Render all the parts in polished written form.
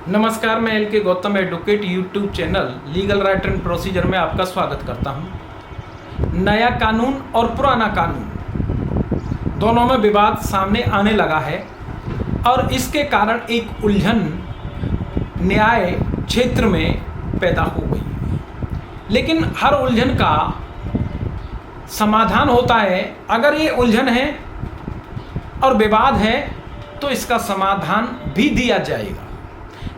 नमस्कार, मैं एल के Gautam advocate YouTube channel legal right and procedure में आपका स्वागत करता हूं। नया कानून और पुराना कानून दोनों में विवाद सामने आने लगा है और इसके कारण एक उलझन न्याय क्षेत्र में पैदा हो गई। लेकिन हर उलझन का समाधान होता है। अगर ये उलझन है और विवाद है तो इसका समाधान भी दिया जाएगा।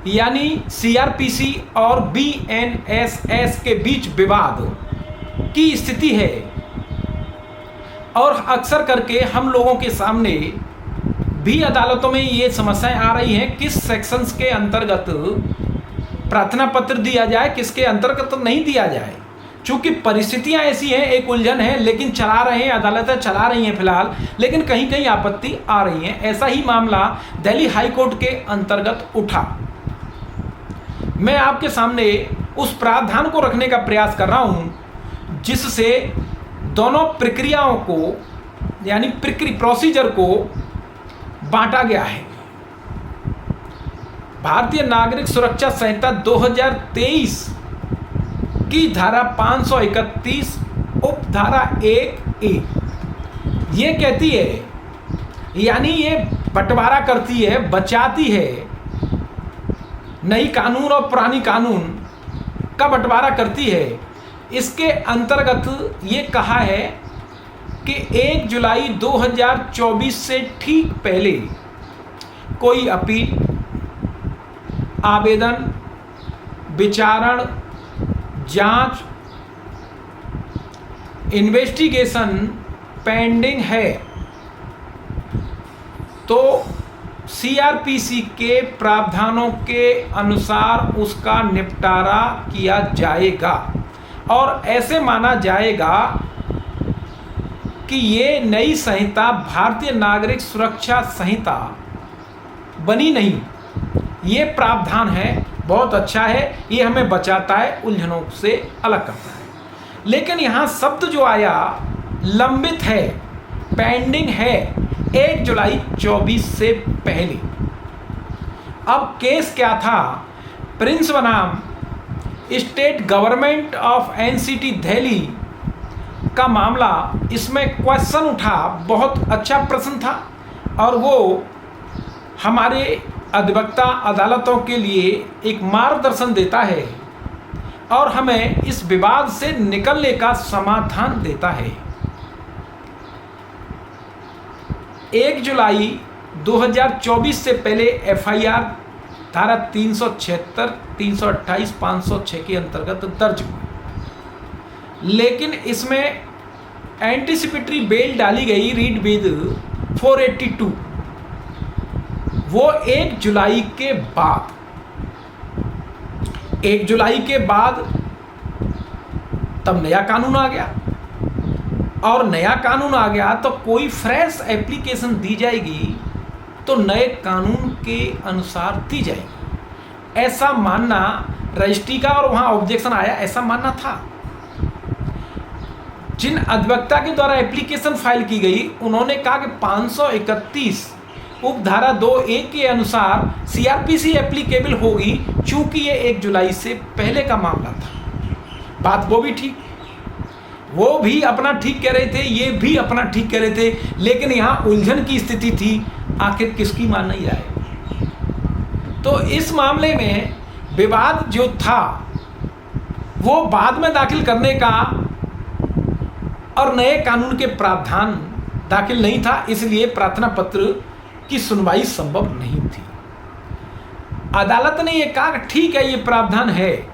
यानी सीआरपीसी और बीएनएसएस के बीच विवाद की स्थिति है और अक्सर करके हम लोगों के सामने भी अदालतों में ये समस्याएं आ रही हैं किस सेक्शंस के अंतर्गत प्रार्थना पत्र दिया जाए, किसके अंतर्गत नहीं दिया जाए। चूंकि परिस्थितियां ऐसी हैं, एक उलझन है लेकिन चला रहे हैं, अदालतें चला रही हैं फिलहाल, लेकिन कहीं कहीं आपत्ति आ रही है। ऐसा ही मामला दिल्ली हाई कोर्ट के अंतर्गत उठा। मैं आपके सामने उस प्रावधान को रखने का प्रयास कर रहा हूं जिससे दोनों प्रक्रियाओं को यानी प्रोसीजर को बांटा गया है। भारतीय नागरिक सुरक्षा संहिता 2023 की धारा 531 उपधारा 1A ये कहती है, यानी ये बंटवारा करती है, बचाती है, नई कानून और पुरानी कानून का बंटवारा करती है। इसके अंतर्गत ये कहा है कि 1 जुलाई 2024 से ठीक पहले कोई अपील, आवेदन, विचारण, जांच, इन्वेस्टिगेशन पेंडिंग है तो सीआरपीसी के प्रावधानों के अनुसार उसका निपटारा किया जाएगा और ऐसे माना जाएगा कि ये नई संहिता भारतीय नागरिक सुरक्षा संहिता बनी नहीं। ये प्रावधान है, बहुत अच्छा है, ये हमें बचाता है, उलझनों से अलग करता है। लेकिन यहाँ शब्द जो आया लंबित है, पेंडिंग है 1 जुलाई 24 से पहले। अब केस क्या था? प्रिंस बनाम state government of NCT Delhi का मामला। इसमें क्वेश्चन उठा, बहुत अच्छा प्रश्न था और वो हमारे अधिवक्ता अदालतों के लिए एक मार्गदर्शन देता है और हमें इस विवाद से निकलने का समाधान देता है। 1 जुलाई 2024 से पहले एफआईआर धारा 376, 328, 506 के अंतर्गत दर्ज हुई। लेकिन इसमें एंटीसिपेटरी बेल डाली गई, रीड विद 482, वो 1 जुलाई के बाद। 1 जुलाई के बाद तब नया कानून आ गया और नया कानून आ गया तो कोई फ्रेश एप्लीकेशन दी जाएगी तो नए कानून के अनुसार दी जाएगी, ऐसा मानना रजिस्ट्री का और वहाँ ऑब्जेक्शन आया, ऐसा मानना था। जिन अधिवक्ता के द्वारा एप्लीकेशन फाइल की गई उन्होंने कहा कि 531 उपधारा 2A के अनुसार सीआरपीसी एप्लीकेबल होगी चूंकि ये 1 जुलाई से पहले का मामला था। बात वो भी ठीक, वो भी अपना ठीक कह रहे थे, ये भी अपना ठीक कह रहे थे, लेकिन यहाँ उलझन की स्थिति थी, आखिर किसकी मान नहीं आए। तो इस मामले में विवाद जो था वो बाद में दाखिल करने का और नए कानून के प्रावधान दाखिल नहीं था, इसलिए प्रार्थना पत्र की सुनवाई संभव नहीं थी। अदालत ने यह कहा कि ठीक है, ये प्रावधान है,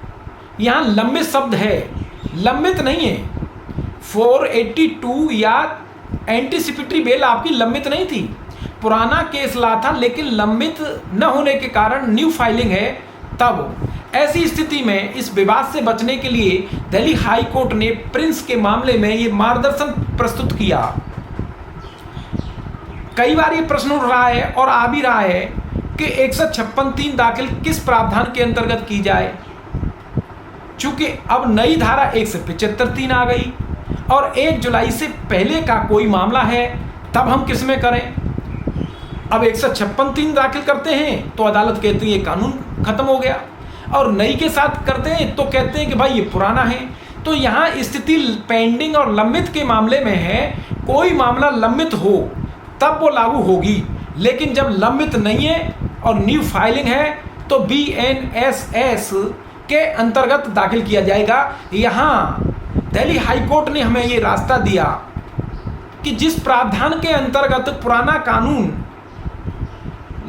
यहाँ लंबित शब्द है, लंबित नहीं है। 482 या एंटीसिपेटरी बेल आपकी लंबित नहीं थी, पुराना केस ला था, लेकिन लंबित न होने के कारण न्यू फाइलिंग है। तब ऐसी स्थिति में इस विवाद से बचने के लिए दिल्ली हाई कोर्ट ने प्रिंस के मामले में ये मार्गदर्शन प्रस्तुत किया। कई बार ये प्रश्न उठ रहा है और आ भी रहा है कि 156(3) दाखिल किस प्रावधान के अंतर्गत की जाए। चूंकि अब नई धारा 175(3) आ गई और 1 जुलाई से पहले का कोई मामला है, तब हम किस में करें? अब 156(3) दाखिल करते हैं तो अदालत कहती है कानून खत्म हो गया, और नई के साथ करते हैं तो कहते हैं कि भाई ये पुराना है। तो यहाँ स्थिति पेंडिंग और लंबित के मामले में है, कोई मामला लंबित हो तब वो लागू होगी, लेकिन जब लंबित नहीं है और न्यू फाइलिंग है तो BNSS के अंतर्गत दाखिल किया जाएगा। यहाँ दिल्ली हाई कोर्ट ने हमें ये रास्ता दिया कि जिस प्रावधान के अंतर्गत पुराना कानून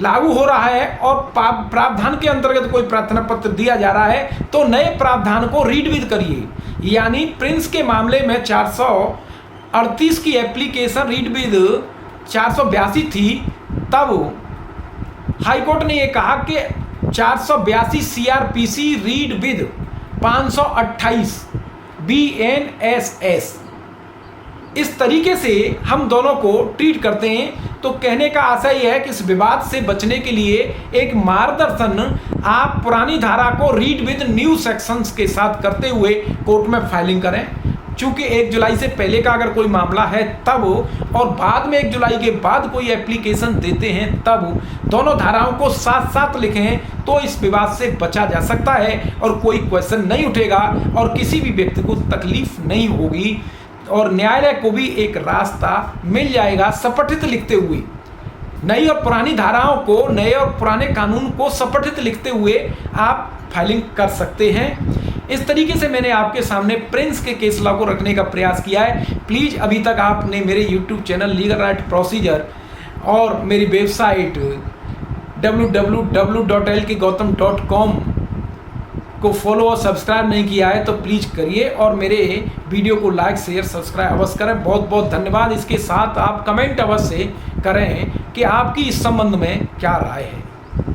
लागू हो रहा है और प्रावधान के अंतर्गत कोई प्रार्थना पत्र दिया जा रहा है तो नए प्रावधान को रीड विद करिए। यानी प्रिंस के मामले में 438 की एप्लीकेशन रीड विद 482 थी, तब हाईकोर्ट ने ये कहा कि 482 CRPC रीड विद 528 BNSS। इस तरीके से हम दोनों को ट्रीट करते हैं। तो कहने का आशय यह है कि इस विवाद से बचने के लिए एक मार्गदर्शन आप पुरानी धारा को रीड विद न्यू सेक्शंस के साथ करते हुए कोर्ट में फाइलिंग करें। चूंकि 1 जुलाई से पहले का अगर कोई मामला है तब, और बाद में 1 जुलाई के बाद कोई एप्लीकेशन देते हैं तब, दोनों धाराओं को साथ साथ लिखें तो इस विवाद से बचा जा सकता है और कोई क्वेश्चन नहीं उठेगा और किसी भी व्यक्ति को तकलीफ नहीं होगी और न्यायालय को भी एक रास्ता मिल जाएगा सपठित लिखते हुए। नई और पुरानी धाराओं को, नए और पुराने कानून को सपठित लिखते हुए आप फाइलिंग कर सकते हैं। इस तरीके से मैंने आपके सामने प्रिंस के केस लॉ को रखने का प्रयास किया है। प्लीज़ अभी तक आपने मेरे YouTube channel legal right procedure और मेरी वेबसाइट www.lkgautam.com को फॉलो और सब्सक्राइब नहीं किया है तो प्लीज़ करिए और मेरे वीडियो को लाइक शेयर सब्सक्राइब अवश्य करें। बहुत बहुत धन्यवाद। इसके साथ आप कमेंट अवश्य करें कि आपकी इस संबंध में क्या राय है।